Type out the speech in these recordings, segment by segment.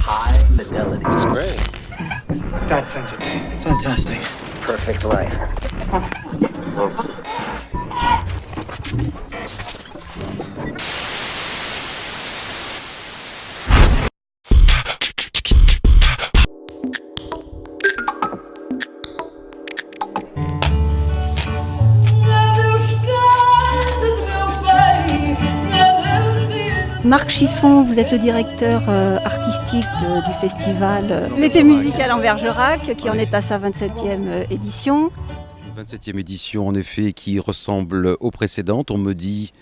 high fidelity. That's great. Sex. That sensitive. Fantastic. Perfect life. Marc Chisson, vous êtes le directeur artistique du festival L'été musical en Bergerac, qui en est à sa 27e édition. 27e édition en effet qui ressemble aux précédentes. On me dit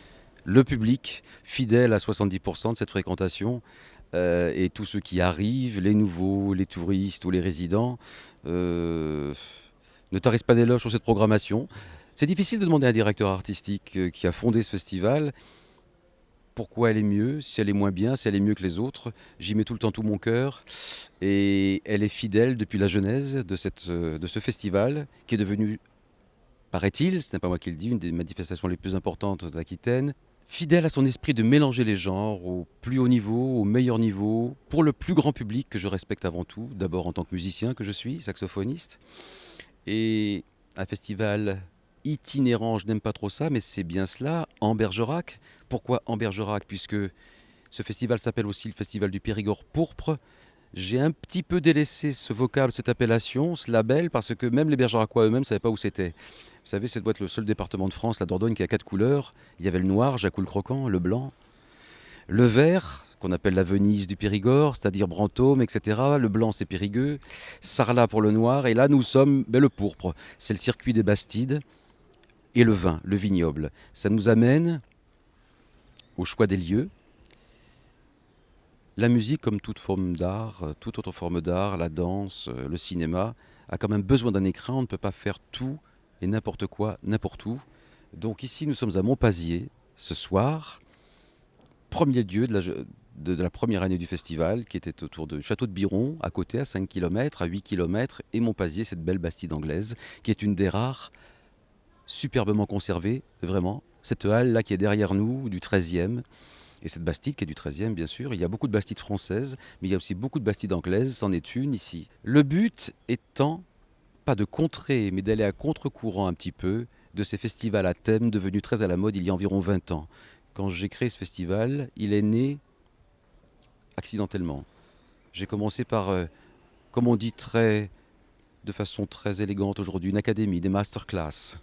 le public fidèle à 70% de cette fréquentation et tous ceux qui arrivent, les nouveaux, les touristes ou les résidents, ne tarissent pas d'éloges sur cette programmation. C'est difficile de demander à un directeur artistique qui a fondé ce festival pourquoi elle est mieux, si elle est moins bien, si elle est mieux que les autres. J'y mets tout le temps tout mon cœur et elle est fidèle depuis la genèse de ce festival qui est devenu, paraît-il, ce n'est pas moi qui le dis, une des manifestations les plus importantes d'Aquitaine, fidèle à son esprit de mélanger les genres au plus haut niveau, au meilleur niveau, pour le plus grand public que je respecte avant tout, d'abord en tant que musicien que je suis, saxophoniste, et un festival itinérant, je n'aime pas trop ça, mais c'est bien cela, en Bergerac. Pourquoi en Bergerac? Puisque ce festival s'appelle aussi le Festival du Périgord pourpre. J'ai un petit peu délaissé ce vocable, cette appellation, ce label, parce que même les Bergeracois eux-mêmes ne savaient pas où c'était. Vous savez, c'est doit être le seul département de France, la Dordogne, qui a 4 couleurs. Il y avait le noir, Jacou le Croquant, le blanc, le vert, qu'on appelle la Venise du Périgord, c'est-à-dire Brantôme, etc. Le blanc, c'est Périgueux, Sarlat pour le noir, et là, nous sommes le pourpre. C'est le circuit des Bastides et le vin, le vignoble. Ça nous amène au choix des lieux. La musique, comme toute forme d'art, toute autre forme d'art, la danse, le cinéma, a quand même besoin d'un écran. On ne peut pas faire tout et n'importe quoi, n'importe où. Donc ici, nous sommes à Montpazier, ce soir, premier lieu de la première année du festival, qui était autour du château de Biron, à côté, à 5 km, à 8 km, et Montpazier, cette belle bastide anglaise, qui est une des rares superbement conservée, vraiment. Cette halle-là qui est derrière nous, du 13e, et cette bastide qui est du 13e, bien sûr. Il y a beaucoup de bastides françaises, mais il y a aussi beaucoup de bastides anglaises, c'en est une ici. Le but étant, pas de contrer, mais d'aller à contre-courant un petit peu de ces festivals à thème devenus très à la mode il y a environ 20 ans. Quand j'ai créé ce festival, il est né accidentellement. J'ai commencé par, comme on dit de façon très élégante aujourd'hui, une académie, des masterclass.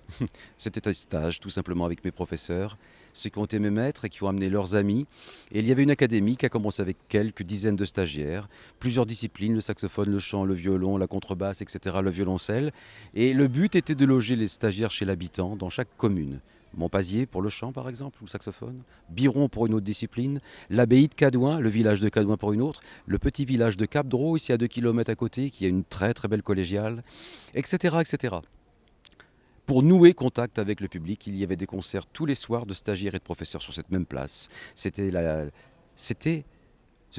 C'était un stage tout simplement avec mes professeurs, ceux qui ont été mes maîtres et qui ont amené leurs amis. Et il y avait une académie qui a commencé avec quelques dizaines de stagiaires, plusieurs disciplines, le saxophone, le chant, le violon, la contrebasse, etc., le violoncelle. Et le but était de loger les stagiaires chez l'habitant dans chaque commune. Montpazier pour le chant par exemple, ou le saxophone, Biron pour une autre discipline, l'abbaye de Cadouin, le village de Cadouin pour une autre, le petit village de Cap-Dro, ici à 2 km à côté, qui a une très très belle collégiale, etc., etc. Pour nouer contact avec le public, il y avait des concerts tous les soirs de stagiaires et de professeurs sur cette même place. C'est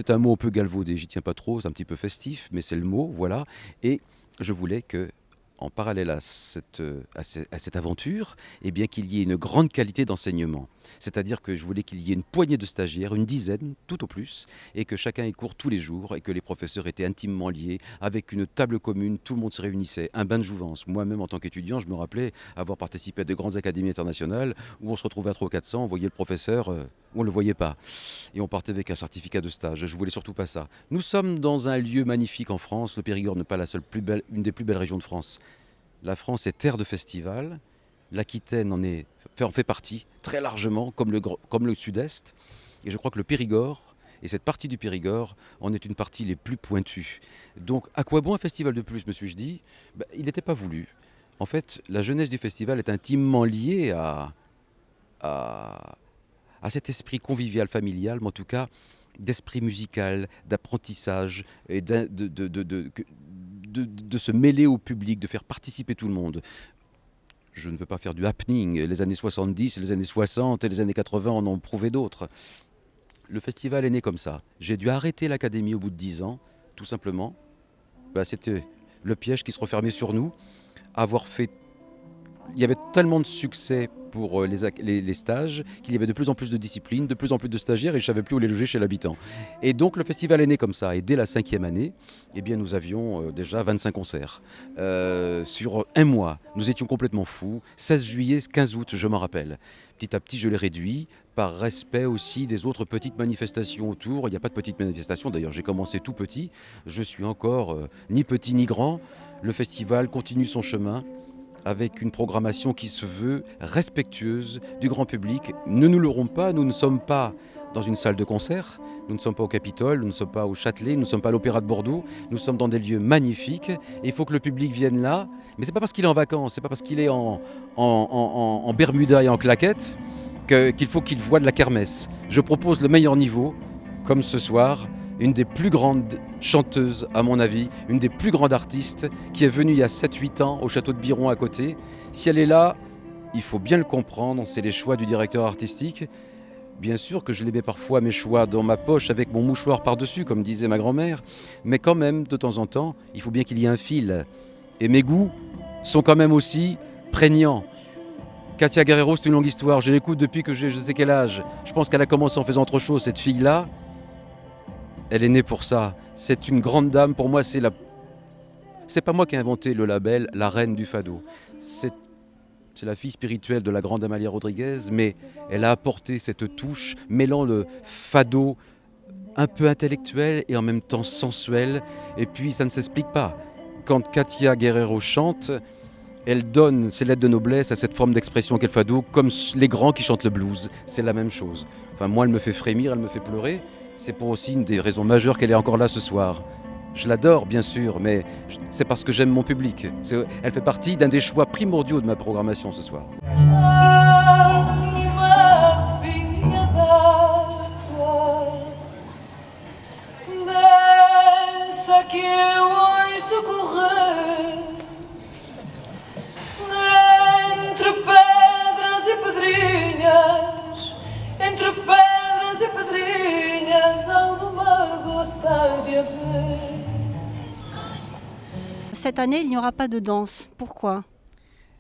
un mot un peu galvaudé, j'y tiens pas trop, c'est un petit peu festif, mais c'est le mot, voilà. Et je voulais que, en parallèle à cette aventure, eh bien qu'il y ait une grande qualité d'enseignement. C'est-à-dire que je voulais qu'il y ait une poignée de stagiaires, une dizaine, tout au plus, et que chacun ait cours tous les jours, et que les professeurs étaient intimement liés, avec une table commune, tout le monde se réunissait, un bain de jouvence. Moi-même, en tant qu'étudiant, je me rappelais avoir participé à de grandes académies internationales, où on se retrouvait à 300 ou 400, on voyait le professeur, on ne le voyait pas. Et on partait avec un certificat de stage. Je voulais surtout pas ça. Nous sommes dans un lieu magnifique en France. Le Périgord n'est pas la seule une des plus belles régions de France. La France est terre de festival. L'Aquitaine en fait partie très largement, comme le Sud-Est. Et je crois que le Périgord, et cette partie du Périgord, en est une partie les plus pointues. Donc, à quoi bon un festival de plus, me suis-je dit? Il n'était pas voulu. En fait, la jeunesse du festival est intimement liée à cet esprit convivial, familial, mais en tout cas d'esprit musical, d'apprentissage, et de se mêler au public, de faire participer tout le monde. Je ne veux pas faire du happening. Les années 70, les années 60 et les années 80 en ont prouvé d'autres. Le festival est né comme ça. J'ai dû arrêter l'académie au bout de 10 ans, tout simplement. C'était le piège qui se refermait sur nous. Avoir fait il y avait tellement de succès pour les stages qu'il y avait de plus en plus de disciplines, de plus en plus de stagiaires et je ne savais plus où les loger chez l'habitant. Et donc le festival est né comme ça. Et dès la 5e année, eh bien, nous avions déjà 25 concerts. Sur un mois, nous étions complètement fous. 16 juillet, 15 août, je m'en rappelle. Petit à petit, je l'ai réduit par respect aussi des autres petites manifestations autour. Il n'y a pas de petites manifestations, d'ailleurs j'ai commencé tout petit. Je suis encore ni petit ni grand. Le festival continue son chemin avec une programmation qui se veut respectueuse du grand public. Ne nous leurrons pas, nous ne sommes pas dans une salle de concert, nous ne sommes pas au Capitole, nous ne sommes pas au Châtelet, nous ne sommes pas à l'Opéra de Bordeaux, nous sommes dans des lieux magnifiques et il faut que le public vienne là, mais c'est pas parce qu'il est en vacances, c'est pas parce qu'il est en Bermuda et en claquettes qu'il faut qu'il voie de la kermesse. Je propose le meilleur niveau, comme ce soir, une des plus grandes chanteuses, à mon avis, une des plus grandes artistes, qui est venue il y a 7-8 ans au château de Biron à côté. Si elle est là, il faut bien le comprendre, c'est les choix du directeur artistique. Bien sûr que je les mets parfois mes choix dans ma poche avec mon mouchoir par-dessus, comme disait ma grand-mère, mais quand même, de temps en temps, il faut bien qu'il y ait un fil. Et mes goûts sont quand même aussi prégnants. Katia Guerrero, c'est une longue histoire, je l'écoute depuis que j'ai je sais quel âge. Je pense qu'elle a commencé en faisant autre chose, cette fille-là. Elle est née pour ça. C'est une grande dame. Pour moi, c'est pas moi qui ai inventé le label La Reine du Fado. C'est la fille spirituelle de la grande Amalia Rodriguez, mais elle a apporté cette touche, mêlant le fado un peu intellectuel et en même temps sensuel. Et puis, ça ne s'explique pas. Quand Katia Guerrero chante, elle donne ses lettres de noblesse à cette forme d'expression qu'est le fado, comme les grands qui chantent le blues. C'est la même chose. Enfin, moi, elle me fait frémir, elle me fait pleurer. C'est pour aussi une des raisons majeures qu'elle est encore là ce soir. Je l'adore, bien sûr, mais c'est parce que j'aime mon public. Elle fait partie d'un des choix primordiaux de ma programmation ce soir. Cette année, il n'y aura pas de danse. Pourquoi ?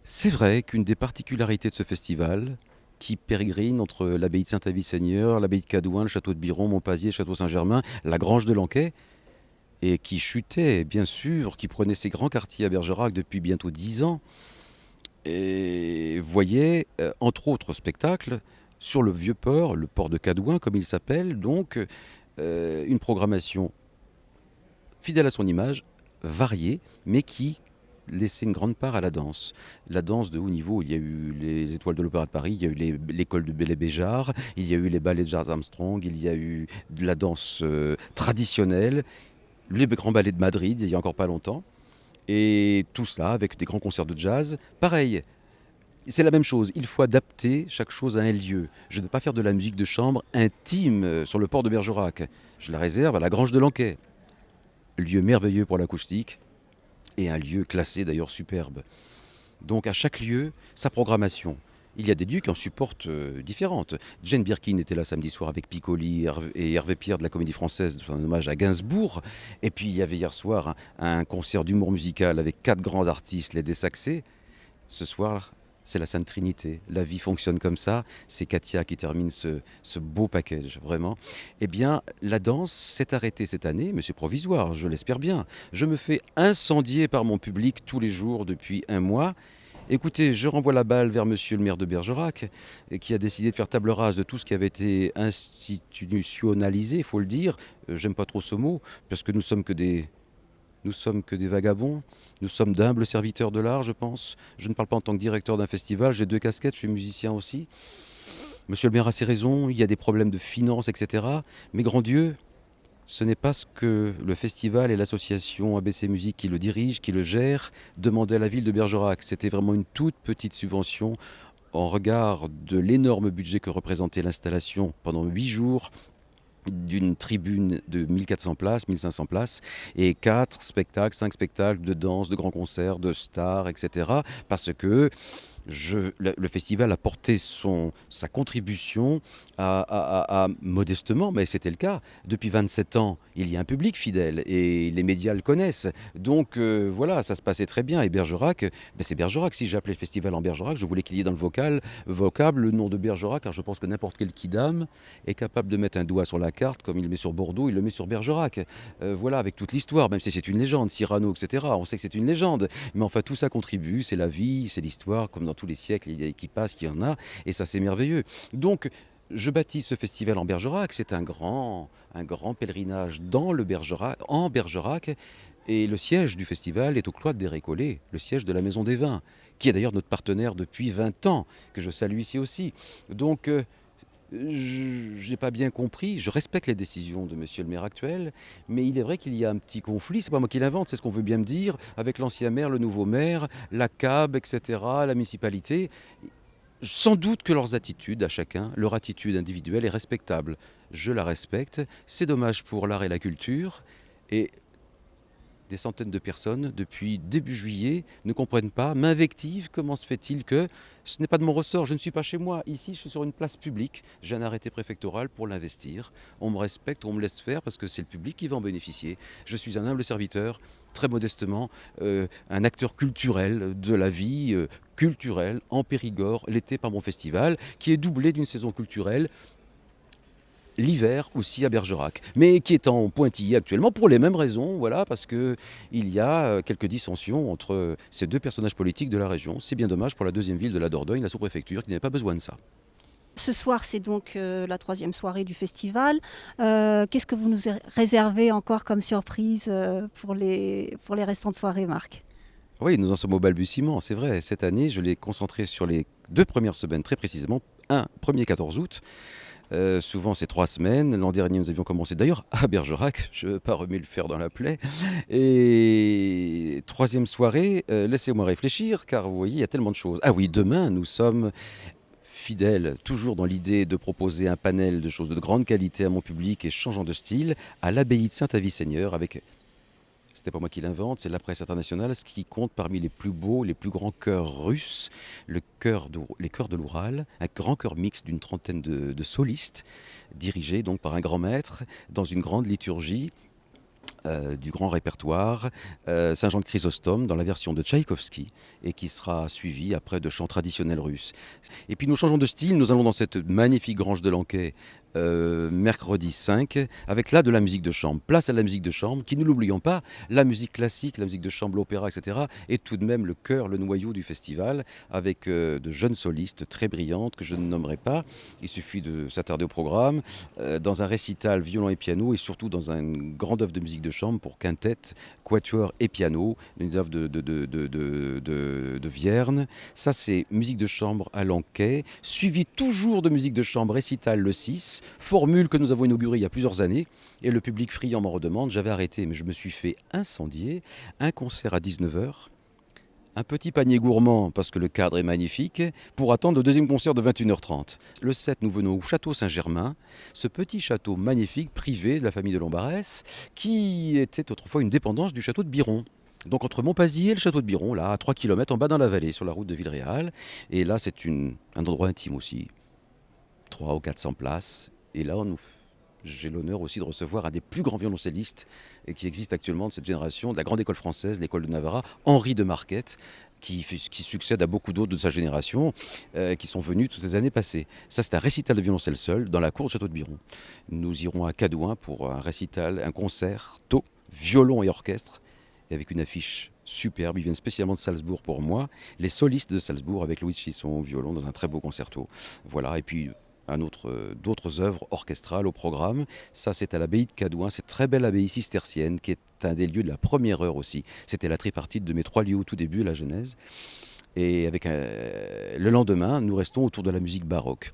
C'est vrai qu'une des particularités de ce festival, qui pérégrine entre l'abbaye de Saint-Avie-Seigneur, l'abbaye de Cadouin, le château de Biron, Montpazier, le château Saint-Germain, la grange de Lanquet, et qui chutait, bien sûr, qui prenait ses grands quartiers à Bergerac depuis bientôt 10 ans, et voyait, entre autres spectacles, sur le vieux port, le port de Cadouin, comme il s'appelle, donc une programmation fidèle à son image, variée, mais qui laissait une grande part à la danse. La danse de haut niveau, il y a eu les Étoiles de l'Opéra de Paris, il y a eu l'école de Belley Béjart, il y a eu les ballets de Charles Armstrong, il y a eu de la danse traditionnelle, les grands ballets de Madrid, il y a encore pas longtemps, et tout ça avec des grands concerts de jazz. Pareil, c'est la même chose, il faut adapter chaque chose à un lieu. Je ne vais pas faire de la musique de chambre intime sur le port de Bergerac. Je la réserve à la Grange de Lanquet. Lieu merveilleux pour l'acoustique et un lieu classé d'ailleurs superbe. Donc à chaque lieu, sa programmation. Il y a des lieux qui en supportent différentes. Jane Birkin était là samedi soir avec Piccoli et Hervé Pierre de la Comédie Française, en hommage à Gainsbourg. Et puis il y avait hier soir un concert d'humour musical avec 4 grands artistes, les Dessaxés. Ce soir, c'est la Sainte Trinité. La vie fonctionne comme ça. C'est Katia qui termine ce beau package, vraiment. Eh bien, la danse s'est arrêtée cette année, mais c'est provisoire, je l'espère bien. Je me fais incendier par mon public tous les jours depuis un mois. Écoutez, je renvoie la balle vers monsieur le maire de Bergerac, qui a décidé de faire table rase de tout ce qui avait été institutionnalisé, il faut le dire. J'aime pas trop ce mot, parce que nous sommes que des vagabonds, nous sommes d'humbles serviteurs de l'art, je pense. Je ne parle pas en tant que directeur d'un festival, j'ai 2 casquettes, je suis musicien aussi. Monsieur le maire a ses raisons, il y a des problèmes de finances, etc. Mais grand Dieu, ce n'est pas ce que le festival et l'association ABC Musique qui le dirige, qui le gère, demandaient à la ville de Bergerac. C'était vraiment une toute petite subvention en regard de l'énorme budget que représentait l'installation pendant 8 jours d'une tribune de 1400 places, 1500 places, et 4 spectacles, 5 spectacles de danse, de grands concerts, de stars, etc. Parce que Le festival a porté sa contribution modestement, mais c'était le cas. Depuis 27 ans, il y a un public fidèle et les médias le connaissent. Donc voilà, ça se passait très bien. Et Bergerac, c'est Bergerac. Si j'ai appelé le festival en Bergerac, je voulais qu'il y ait dans le vocable le nom de Bergerac, car je pense que n'importe quel kidam est capable de mettre un doigt sur la carte, comme il le met sur Bordeaux, il le met sur Bergerac. Voilà, avec toute l'histoire, même si c'est une légende, Cyrano, etc. On sait que c'est une légende. Mais enfin, tout ça contribue, c'est la vie, c'est l'histoire, comme dans tous les siècles qui passent, il y en a, et ça c'est merveilleux. Donc, je baptise ce festival en Bergerac, c'est un grand pèlerinage en Bergerac, et le siège du festival est au Cloître des Récollets, le siège de la Maison des Vins, qui est d'ailleurs notre partenaire depuis 20 ans, que je salue ici aussi. Donc, je n'ai pas bien compris, je respecte les décisions de monsieur le maire actuel, mais il est vrai qu'il y a un petit conflit, c'est pas moi qui l'invente, c'est ce qu'on veut bien me dire, avec l'ancien maire, le nouveau maire, la CAB, etc., la municipalité. Sans doute que leurs attitudes à chacun, leur attitude individuelle est respectable. Je la respecte, c'est dommage pour l'art et la culture, et des centaines de personnes, depuis début juillet, ne comprennent pas, m'invectivent. Comment se fait-il que ce n'est pas de mon ressort, je ne suis pas chez moi. Ici, je suis sur une place publique, j'ai un arrêté préfectoral pour l'investir. On me respecte, on me laisse faire parce que c'est le public qui va en bénéficier. Je suis un humble serviteur, très modestement, un acteur culturel de la vie culturelle en Périgord, l'été par mon festival, qui est doublé d'une saison culturelle l'hiver aussi à Bergerac, mais qui est en pointillé actuellement pour les mêmes raisons, voilà, parce qu'il y a quelques dissensions entre ces deux personnages politiques de la région. C'est bien dommage pour la deuxième ville de la Dordogne, la sous-préfecture, qui n'avait pas besoin de ça. Ce soir, c'est donc la troisième soirée du festival. Qu'est-ce que vous nous réservez encore comme surprise pour les restantes soirées, Marc? Oui, nous en sommes au balbutiement, c'est vrai. Cette année, je l'ai concentré sur les 2 premières semaines, très précisément. 1er 14 août. Souvent, c'est 3 semaines. L'an dernier, nous avions commencé d'ailleurs à Bergerac. Je ne veux pas remettre le fer dans la plaie. Et troisième soirée, laissez-moi réfléchir, car vous voyez, il y a tellement de choses. Ah oui, demain, nous sommes fidèles, toujours dans l'idée de proposer un panel de choses de grande qualité à mon public et changeant de style, à l'abbaye de Saint-Avie-Seigneur, avec... C'était pas moi qui l'invente, c'est la presse internationale, ce qui compte parmi les plus beaux, les plus grands chœurs russes, les chœurs de l'Oural, un grand chœur mixte d'une trentaine de solistes, dirigés donc par un grand maître, dans une grande liturgie, du grand répertoire, Saint-Jean de Chrysostome dans la version de Tchaïkovski, et qui sera suivi après de chants traditionnels russes. Et puis nous changeons de style, nous allons dans cette magnifique grange de Lanquet, mercredi 5, avec là de la musique de chambre. Place à la musique de chambre, qui, ne l'oublions pas, la musique classique, la musique de chambre, l'opéra, etc., est tout de même le cœur, le noyau du festival, avec de jeunes solistes très brillantes que je ne nommerai pas. Il suffit de s'attarder au programme, dans un récital violon et piano, et surtout dans une grande œuvre de musique de chambre pour quintette, quatuor et piano, une œuvre de Vierne. Ça, c'est musique de chambre à Lanquet, suivi toujours de musique de chambre récital le 6, formule que nous avons inaugurée il y a plusieurs années, et le public friand m'en redemande. J'avais arrêté, mais je me suis fait incendier. Un concert à 19h, un petit panier gourmand, parce que le cadre est magnifique, pour attendre le deuxième concert de 21h30. Le 7, nous venons au château Saint-Germain, ce petit château magnifique, privé de la famille de Lombarès, qui était autrefois une dépendance du château de Biron. Donc entre Montpazier et le château de Biron, là, à 3 km en bas dans la vallée, sur la route de Villeréal. Et là, c'est un endroit intime aussi. 300 ou 400 places. Et là, j'ai l'honneur aussi de recevoir un des plus grands violoncellistes qui existe actuellement de cette génération, de la grande école française, l'école de Navarra, Henri de Marquette, qui succède à beaucoup d'autres de sa génération, qui sont venus toutes ces années passées. Ça, c'est un récital de violoncelle seul dans la cour du château de Biron. Nous irons à Cadouin pour un récital, un concert, violon et orchestre, et avec une affiche superbe. Ils viennent spécialement de Salzbourg pour moi. Les solistes de Salzbourg avec Louise Chisson au violon dans un très beau concerto. Voilà, et puis d'autres œuvres orchestrales au programme. Ça, c'est à l'abbaye de Cadouin, cette très belle abbaye cistercienne qui est un des lieux de la première heure aussi. C'était la tripartite de mes 3 lieux au tout début, la Genèse. Et avec le lendemain, nous restons autour de la musique baroque.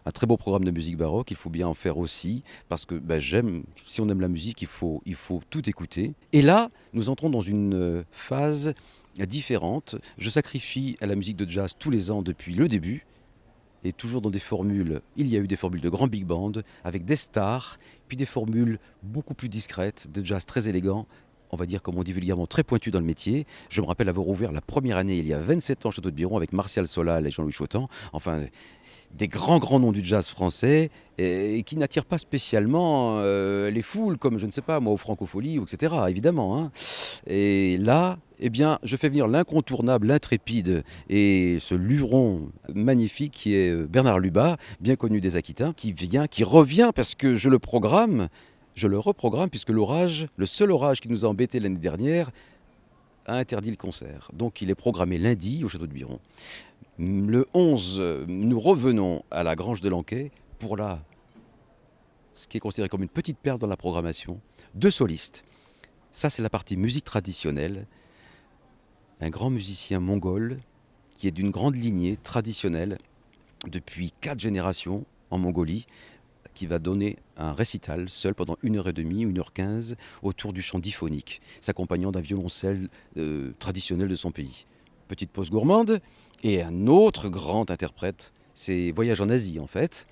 Un très beau programme de musique baroque, il faut bien en faire aussi, parce que si on aime la musique, il faut tout écouter. Et là, nous entrons dans une phase différente. Je sacrifie à la musique de jazz tous les ans depuis le début, et toujours dans des formules, il y a eu des formules de grand big band, avec des stars, puis des formules beaucoup plus discrètes, de jazz très élégant, on va dire, comme on dit vulgairement, très pointu dans le métier. Je me rappelle avoir ouvert la première année, il y a 27 ans, au Château de Biron, avec Martial Solal et Jean-Louis Chotan. Enfin, des grands noms du jazz français, et qui n'attirent pas spécialement les foules, comme, je ne sais pas, moi, aux Francopholies, etc., évidemment. Hein. Et là, eh bien, je fais venir l'incontournable, l'intrépide, et ce luron magnifique qui est Bernard Lubat, bien connu des Aquitains, qui revient, parce que je le reprogramme, puisque l'orage, le seul orage qui nous a embêtés l'année dernière, a interdit le concert. Donc il est programmé lundi au Château de Biron. Le 11, nous revenons à la Grange de Lanquet pour ce qui est considéré comme une petite perle dans la programmation, 2 solistes. Ça, c'est la partie musique traditionnelle. Un grand musicien mongol qui est d'une grande lignée traditionnelle depuis 4 générations en Mongolie, qui va donner un récital seul pendant 1h30, 1h15 autour du chant diphonique, s'accompagnant d'un violoncelle traditionnel de son pays. Petite pause gourmande, et un autre grand interprète, c'est Voyage en Asie en fait.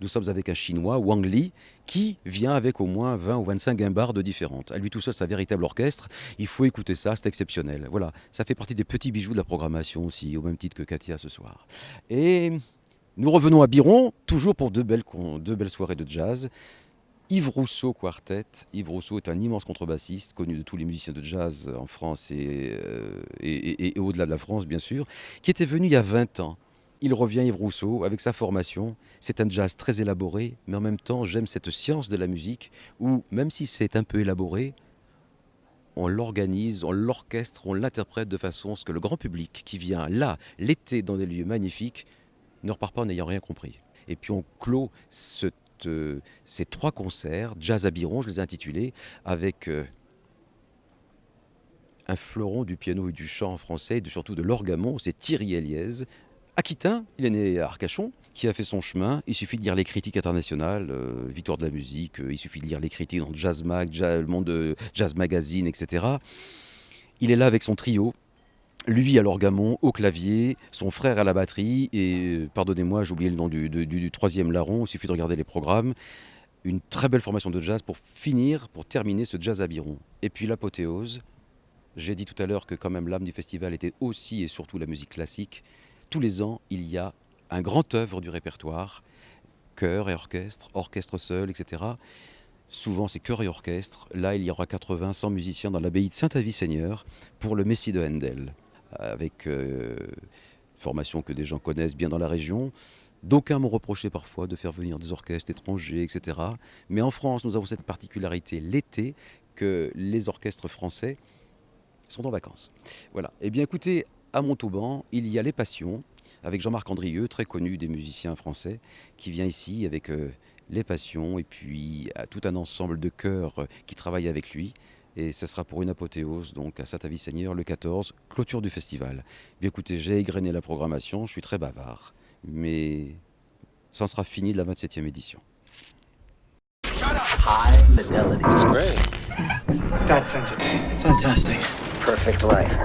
Nous sommes avec un Chinois, Wang Li, qui vient avec au moins 20 ou 25 guimbardes différentes. À lui tout seul, c'est un véritable orchestre. Il faut écouter ça, c'est exceptionnel. Voilà, ça fait partie des petits bijoux de la programmation aussi, au même titre que Katia ce soir. Et nous revenons à Biron, toujours pour deux belles soirées de jazz. Yves Rousseau Quartet. Yves Rousseau est un immense contrebassiste, connu de tous les musiciens de jazz en France et au-delà de la France, bien sûr, qui était venu il y a 20 ans. Il revient, Yves Rousseau, avec sa formation. C'est un jazz très élaboré, mais en même temps, j'aime cette science de la musique où, même si c'est un peu élaboré, on l'organise, on l'orchestre, on l'interprète de façon à ce que le grand public qui vient là, l'été, dans des lieux magnifiques, ne repart pas en n'ayant rien compris. Et puis on clôt ces 3 concerts, Jazz à Biron, je les ai intitulés, avec un fleuron du piano et du chant français, et surtout de l'orgamon, c'est Thierry Eliez, Aquitain, il est né à Arcachon, qui a fait son chemin. Il suffit de lire les critiques internationales, Victoire de la musique, il suffit de lire les critiques dans Jazz Mag, le monde de Jazz Magazine, etc. Il est là avec son trio, lui à l'orgamon, au clavier, son frère à la batterie, et pardonnez-moi, j'ai oublié le nom du troisième larron, il suffit de regarder les programmes. Une très belle formation de jazz pour terminer ce Jazz à Biron. Et puis l'apothéose, j'ai dit tout à l'heure que quand même l'âme du festival était aussi et surtout la musique classique. Tous les ans, il y a un grand œuvre du répertoire, chœur et orchestre, orchestre seul, etc. Souvent, c'est chœur et orchestre. Là, il y aura 80-100 musiciens dans l'abbaye de Saint-Avie-Seigneur pour le Messie de Handel, avec formation que des gens connaissent bien dans la région. D'aucuns m'ont reproché parfois de faire venir des orchestres étrangers, etc. Mais en France, nous avons cette particularité l'été que les orchestres français sont en vacances. Voilà. Eh bien, écoutez, à Montauban, il y a Les Passions, avec Jean-Marc Andrieux, très connu des musiciens français, qui vient ici avec Les Passions, et puis tout un ensemble de chœurs qui travaillent avec lui. Et ça sera pour une apothéose, donc à Saint-Avie-Seigneur, le 14, clôture du festival. Bien écoutez, j'ai égrené la programmation, je suis très bavard, mais ça en sera fini de la 27e édition. High fidelity. It's great. That's sensitive. Fantastic. Perfect life.